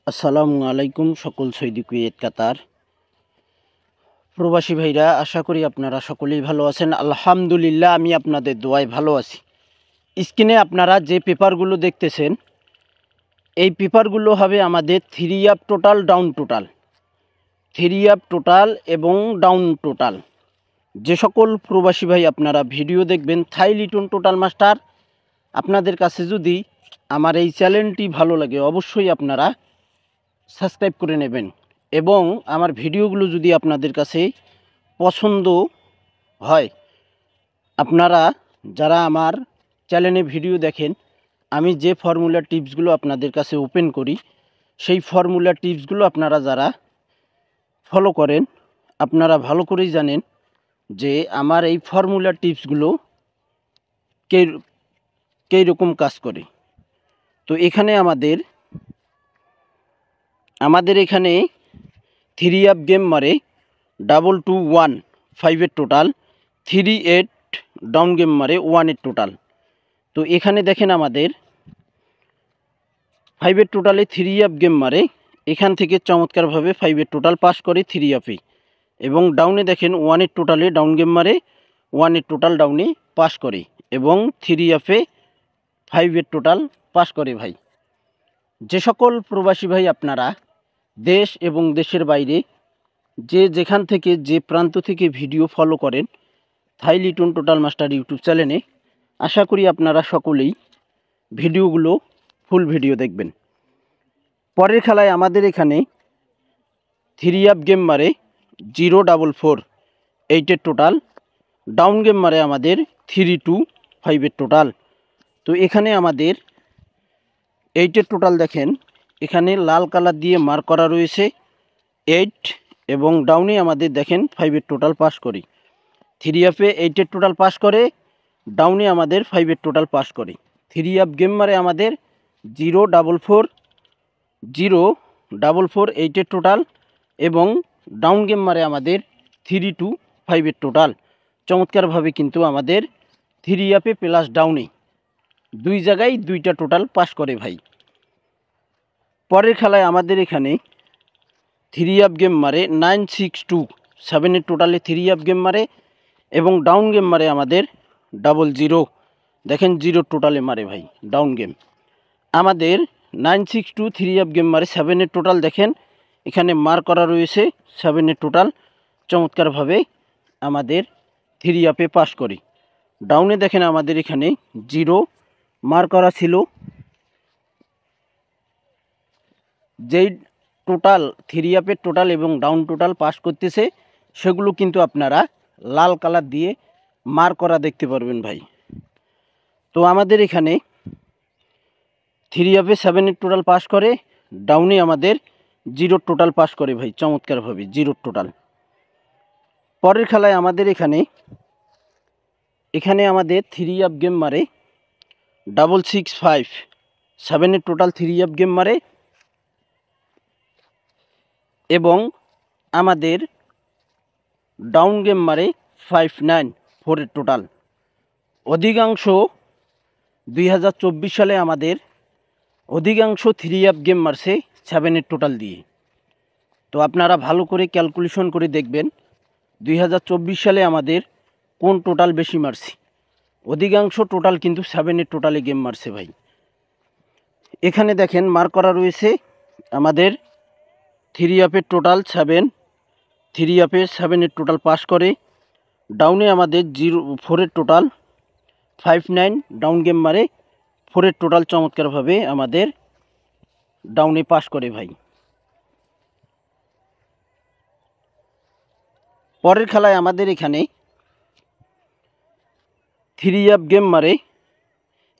আসসালামু আলাইকুম সকল সৌদি কুয়েত কাতার প্রবাসী ভাইরা, আশা করি আপনারা সকলেই ভালো আছেন। আলহামদুলিল্লাহ, আমি আপনাদের দোয়ায় ভালো আছি। স্ক্রিনে আপনারা যে পেপারগুলো দেখতেছেন, এই পেপারগুলো হবে আমাদের three up total, down total, three up total এবং ডাউন টোটাল। যে সকল প্রবাসী ভাই আপনারা ভিডিও দেখবেন থাই লিটন টোটাল মাস্টার, আপনাদের কাছে যদি আমার এই চ্যানেলটি ভালো লাগে অবশ্যই আপনারা সাবস্ক্রাইব করে নেবেন এবং আমার ভিডিওগুলো যদি আপনাদের কাছে পছন্দ হয়, আপনারা যারা আমার চ্যানেলে ভিডিও দেখেন, আমি যে ফর্মুলা টিপসগুলো আপনাদের কাছে ওপেন করি, সেই ফর্মুলা টিপসগুলো আপনারা যারা ফলো করেন, আপনারা ভালো করেই জানেন যে আমার এই ফর্মুলা টিপসগুলো কী রকম কাজ করে। তো এখানে আমাদের এখানে থ্রি আপ গেম মারে 221 5-এর টোটাল, 3-8 ডাউন গেম মারে 1-এর টোটাল। তো এখানে দেখেন আমাদের 5-এর টোটালে থ্রি আপ গেম মারে, এখান থেকে চমৎকারভাবে 5-এর টোটাল পাস করে থ্রি আপে, এবং ডাউনে দেখেন 1-এর টোটালে ডাউন গেম মারে, 1-এর টোটাল ডাউনে পাস করে এবং থ্রি আপে 5-এর টোটাল পাস করে। ভাই, যে সকল প্রবাসী ভাই আপনারা দেশ এবং দেশের বাইরে যে যেখান থেকে যে প্রান্ত থেকে ভিডিও ফলো করেন থাই লিটন টোটাল মাস্টার ইউটিউব চ্যানেলে, আশা করি আপনারা সকলেই ভিডিওগুলো ফুল ভিডিও দেখবেন। পরের খেলায় আমাদের এখানে থ্রি আপ গেম মারে 044 8-এর টোটাল, ডাউন গেম মারে আমাদের 325-এর টোটাল। তো এখানে আমাদের 8-এর টোটাল দেখেন, এখানে লাল কালার দিয়ে মার্ক করা রয়েছে 8, এবং ডাউনে আমাদের দেখেন 5-এর টোটাল পাস করি। থ্রি আপে 8-এর টোটাল পাস করে, ডাউনে আমাদের 5-এর টোটাল পাস করে। থ্রি আপ গেম মারে আমাদের 044 8-এর টোটাল, এবং ডাউন গেম মারে আমাদের 325-এর টোটাল। চমৎকারভাবে কিন্তু আমাদের থ্রি আপে প্লাস ডাউনে দুই জায়গায় দুইটা টোটাল পাস করে। ভাই, পরের খেলায় আমাদের এখানে থ্রি আপ গেম মারে 962 7-এর টোটালে থ্রি আপ গেম মারে, এবং ডাউন গেম মারে আমাদের 00 দেখেন 0 টোটালে মারে। ভাই, ডাউন গেম আমাদের 962 থ্রি আপ গেম মারে 7-এর টোটাল, দেখেন এখানে মার্ক করা রয়েছে 7-এর টোটাল। চমৎকারভাবে আমাদের থ্রি আপে পাস করি। ডাউনে দেখেন আমাদের এখানে 0 মার্ক করা ছিল। যেই টোটাল থ্রি আপের টোটাল এবং ডাউন টোটাল পাস করতেছে, সেগুলো কিন্তু আপনারা লাল কালার দিয়ে মার্ক করা দেখতে পারবেন। ভাই, তো আমাদের এখানে থ্রি আপে 7-এর টোটাল পাস করে, ডাউনে আমাদের 0 টোটাল পাস করে। ভাই, চমৎকারভাবে 0 টোটাল। পরের খেলায় আমাদের এখানে আমাদের থ্রি আপ গেম মারে 665 7-এর টোটাল থ্রি আপ গেম মারে, এবং আমাদের ডাউন গেম মারে 594-এর টোটাল। অধিকাংশ 2024 সালে আমাদের অধিকাংশ থ্রি আপ গেম মারছে 7-এর টোটাল দিয়ে। তো আপনারা ভালো করে ক্যালকুলেশন করে দেখবেন 2024 সালে আমাদের কোন টোটাল বেশি মারছি। অধিকাংশ টোটাল কিন্তু 7-এর টোটালে গেম মারছে। ভাই, এখানে দেখেন মার্ক করা রয়েছে আমাদের থ্রি আপের টোটাল 7, থ্রি আপে 7-এর টোটাল পাস করে, ডাউনে আমাদের 4-এর টোটাল 59 ডাউন গেম মারে, 4-এর টোটাল চমৎকারভাবে আমাদের ডাউনে পাস করে। ভাই, পরের খেলায় আমাদের এখানে থ্রি আপ গেম মারে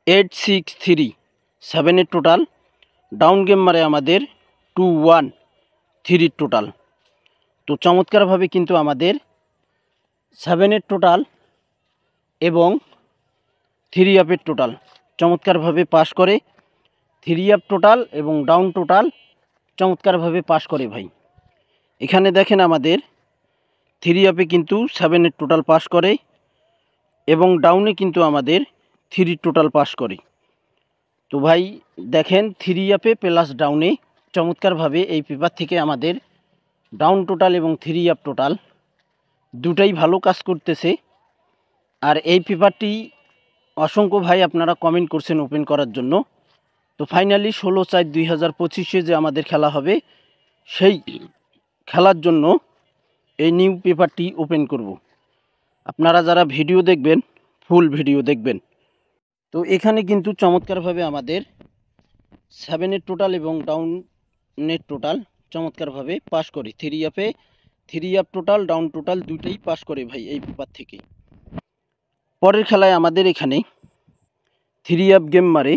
863 7-এর টোটাল, ডাউন গেম মারে আমাদের 213 টোটাল। তো চমৎকারভাবে কিন্তু আমাদের 7-এর টোটাল এবং থ্রি আপের টোটাল চমৎকারভাবে পাস করে। থ্রি আপ টোটাল এবং ডাউন টোটাল চমৎকারভাবে পাস করে। ভাই, এখানে দেখেন আমাদের থ্রি আপে কিন্তু 7-এর টোটাল পাস করে, এবং ডাউনে কিন্তু আমাদের 3 টোটাল পাস করে। তো ভাই দেখেন থ্রি আপে প্লাস ডাউনে চমৎকারভাবে এই পেপার থেকে আমাদের ডাউন টোটাল এবং থ্রি আপ টোটাল দুটাই ভালো কাজ করতেছে। আর এই পেপারটি অসংখ্য ভাই আপনারা কমেন্ট করছেন ওপেন করার জন্য। তো ফাইনালি 16/4/2025 যে আমাদের খেলা হবে, সেই খেলার জন্য এই নিউ পেপারটি ওপেন করব। আপনারা যারা ভিডিও দেখবেন ফুল ভিডিও দেখবেন। তো এখানে কিন্তু চমৎকারভাবে আমাদের 7-এর টোটাল এবং ডাউনের টোটাল চমৎকারভাবে পাস করি। Three up total down total দুইটাই পাস করে ভাই এই পেপার থেকে। পরের খেলায় আমাদের এখানে থ্রি আপ গেম মারে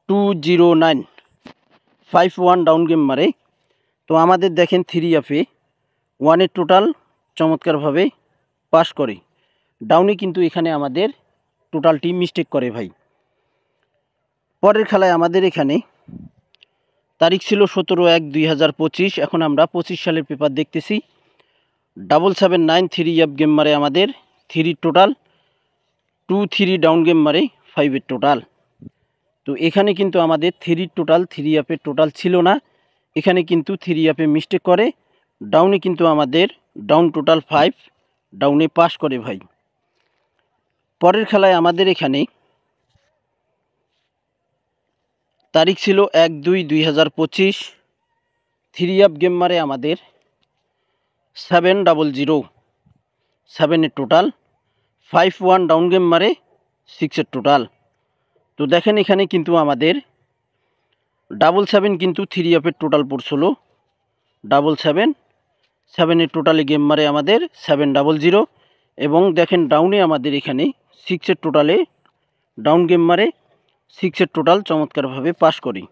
209 5-1 ডাউন গেম মারে। তো আমাদের দেখেন থ্রি আপে 1-এর টোটাল চমৎকারভাবে পাস করে, ডাউনে কিন্তু এখানে আমাদের টোটালটি মিস্টেক করে ভাই। পরের খেলায় আমাদের এখানে তারিখ ছিল 17/1/2025, এখন আমরা 25 সালের পেপার দেখতেছি। 779 থ্রি আপ গেম মারে আমাদের, 3 টোটাল 2-3 ডাউন গেম মারে 5-এর টোটাল। তো এখানে কিন্তু আমাদের 3 টোটাল থ্রি আপের টোটাল ছিল না, এখানে কিন্তু থ্রি আপে মিস্টেক করে, ডাউনে কিন্তু আমাদের ডাউন টোটাল 5 ডাউনে পাস করে ভাই। পরের খেলায় আমাদের এখানে তারিখ ছিল 1/2/2025, থ্রি আপ গেম মারে আমাদের 700 7-এর টোটাল, 5-1 ডাউন গেম মারে 6-এর টোটাল। তো দেখেন এখানে কিন্তু আমাদের 777 কিন্তু থ্রি আপের টোটাল পড়ছিল 777, 7-এর টোটালে গেম মারে আমাদের 700, এবং দেখেন ডাউনে আমাদের এখানে 6-এর টোটালে ডাউন গেম মারে 6-এর টোটাল চমৎকারভাবে পাস করি।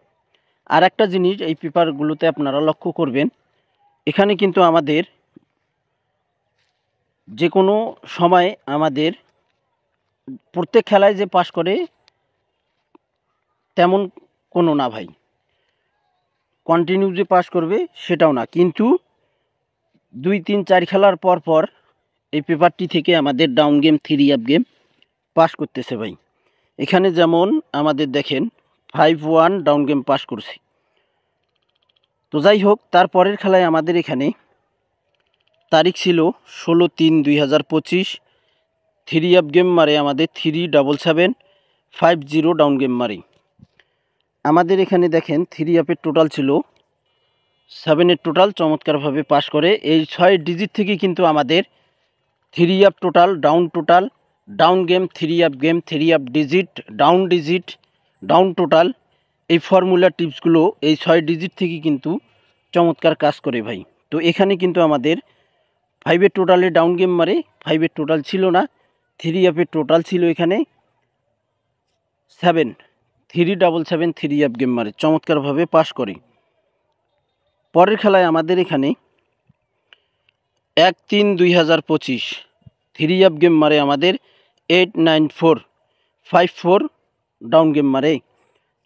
আর একটা জিনিস এই পেপারগুলোতে আপনারা লক্ষ্য করবেন, এখানে কিন্তু আমাদের যে কোনো সময় আমাদের প্রত্যেক খেলায় যে পাস করে তেমন কোনো না ভাই, কন্টিনিউ যে পাস করবে সেটাও না, কিন্তু 2-3-4 খেলার পর পর এই পেপারটি থেকে আমাদের down game three up game pass করতেছে ভাই। এখানে যেমন আমাদের দেখেন 5-1 ডাউন গেম পাস করছে। তো যাই হোক, তারপরের খেলায় আমাদের এখানে তারিখ ছিল 16/3/2025, থ্রি আপ গেম মারে আমাদের 377 50 ডাউন গেম মারে। আমাদের এখানে দেখেন থ্রি আপের টোটাল ছিল 7-এর টোটাল চমৎকারভাবে পাস করে। এই 6 ডিজিট থেকে কিন্তু আমাদের three up total down game three up digit down total, এই ফর্মুলা টিপসগুলো এই 6 ডিজিট থেকে কিন্তু চমৎকার কাজ করে ভাই। তো এখানে কিন্তু আমাদের 5-এর টোটালে ডাউন গেম মারে, 5-এর টোটাল ছিল না, থ্রি আপের টোটাল ছিল এখানে 377 থ্রি আপ গেম মারে চমৎকারভাবে পাস করে। পরের খেলায় আমাদের এখানে 1/3/2025 থ্রি আপ গেম মারে আমাদের 894 54 ডাউন গেম মারে।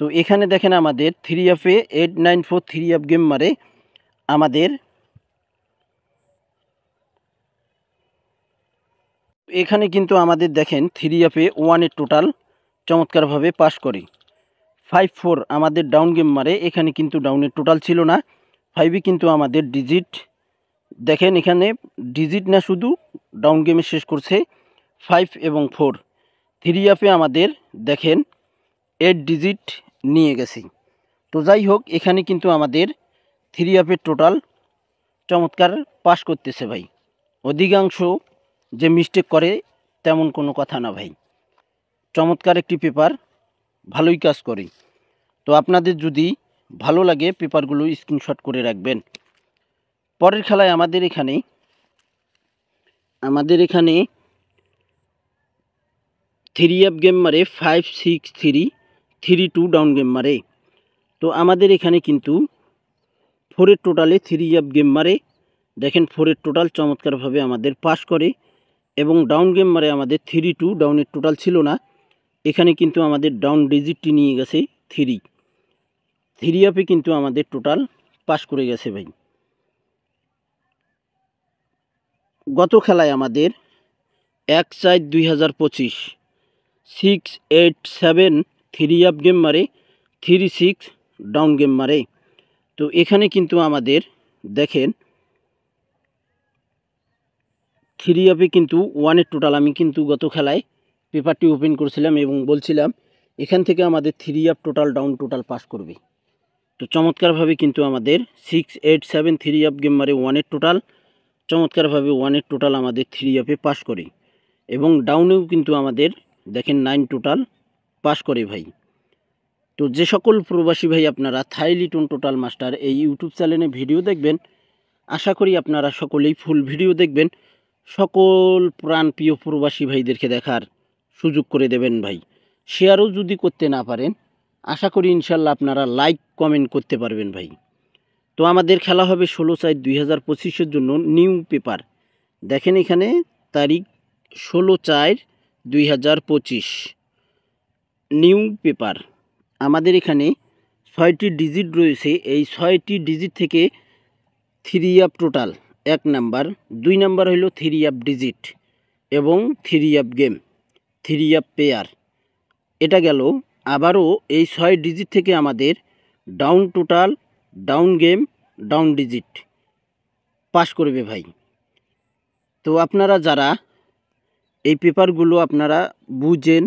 তো এখানে দেখেন আমাদের থ্রি আপে 894 থ্রি আপ গেম মারে আমাদের, এখানে কিন্তু আমাদের দেখেন থ্রি আপে 1-এর টোটাল চমৎকারভাবে পাস করে। 54 আমাদের ডাউন গেম মারে, এখানে কিন্তু ডাউনের টোটাল ছিল না, 5-এ কিন্তু আমাদের ডিজিট, দেখেন এখানে ডিজিট না শুধু ডাউন গেমে শেষ করছে 5 এবং 4। থ্রি আপে আমাদের দেখেন 8 ডিজিট নিয়ে গেছি। তো যাই হোক, এখানে কিন্তু আমাদের থ্রি আপের টোটাল চমৎকার পাস করতেছে ভাই। অধিকাংশ যে মিস্টেক করে তেমন কোনো কথা না ভাই, চমৎকার একটি পেপার, ভালোই কাজ করে। তো আপনাদের যদি ভালো লাগে পেপারগুলো স্ক্রিনশট করে রাখবেন। পরের খেলায় আমাদের এখানে থ্রি আপ গেম মারে 563 3-2 ডাউন গেম মারে। তো আমাদের এখানে কিন্তু 4-এর টোটালে থ্রি আপ গেম মারে, দেখেন 4-এর টোটাল চমৎকারভাবে আমাদের পাস করে, এবং ডাউন গেম মারে আমাদের 3-2, ডাউনের টোটাল ছিল না, এখানে কিন্তু আমাদের ডাউন ডিজিটটি নিয়ে গেছে 3। থ্রি আপে কিন্তু আমাদের টোটাল পাস করে গেছে ভাই। গত খেলায় আমাদের 1/4/2025 687 থ্রি আপ গেম মারে 36 ডাউন গেম মারে। তো এখানে কিন্তু আমাদের দেখেন থ্রি আপে কিন্তু ওয়ানের টোটাল, আমি কিন্তু গত খেলায় পেপারটি ওপেন করছিলাম এবং বলছিলাম এখান থেকে আমাদের three up total down total pass করবে। তো চমৎকারভাবে কিন্তু আমাদের 6, 8, 7 থ্রি আপ গেম মারে ওয়ানের টোটাল, চমৎকারভাবে ওয়ানের টোটাল আমাদের থ্রি আপে পাস করে এবং ডাউনেও কিন্তু আমাদের দেখেন 9 টোটাল পাস করে ভাই। তো যে সকল প্রবাসী ভাই আপনারা থাই লিটন টোটাল মাস্টার এই ইউটিউব চ্যানেলে ভিডিও দেখবেন, আশা করি আপনারা সকলেই ফুল ভিডিও দেখবেন, সকল প্রাণপ্রিয় প্রবাসী ভাইদেরকে দেখার সুযোগ করে দেবেন ভাই। শেয়ারও যদি করতে না পারেন, আশা করি ইনশাল্লাহ আপনারা লাইক কমেন্ট করতে পারবেন ভাই। তো আমাদের খেলা হবে 16/4/2025 জন্য নিউ পেপার। দেখেন এখানে তারিখ 16/4/2025 নিউ পেপার। আমাদের এখানে 6টি ডিজিট রয়েছে, এই 6টি ডিজিট থেকে three up total 1 number, 2 number হইল থ্রি আপ ডিজিট এবং three up game, three up pair. এটা গেল। আবারও এই 6 ডিজিট থেকে আমাদের down total, down game, down digit pass করবে ভাই। তো আপনারা যারা এই পেপারগুলো আপনারা বুঝেন,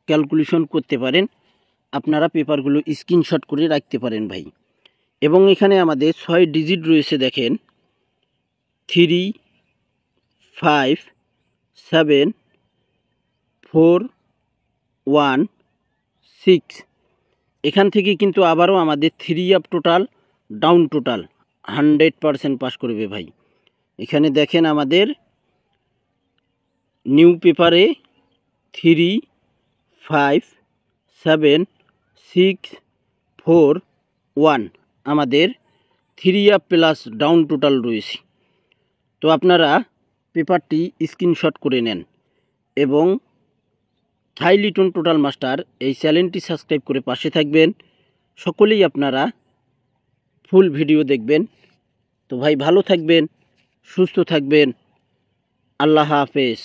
ক্যালকুলেশন করতে পারেন, আপনারা পেপারগুলো স্ক্রিনশট করে রাখতে পারেন ভাই। এবং এখানে আমাদের 6 ডিজিট রয়েছে দেখেন 3, 5, 7, 4, 1, 6। এখান থেকে কিন্তু আবারও আমাদের three up total, down total 100% pass করবে ভাই। এখানে দেখেন আমাদের নিউ পেপারে 3, 5, 7, 6, 4, 1 আমাদের three up plus down total রয়েছে। তো আপনারা পেপারটি স্ক্রিনশট করে নেন এবং থাই লিটন টোটাল মাস্টার এই চ্যানেলটি সাবস্ক্রাইব করে পাশে থাকবেন। সকলেই আপনারা ফুল ভিডিও দেখবেন। তো ভাই ভালো থাকবেন, সুস্থ থাকবেন, আল্লাহ হাফেজ।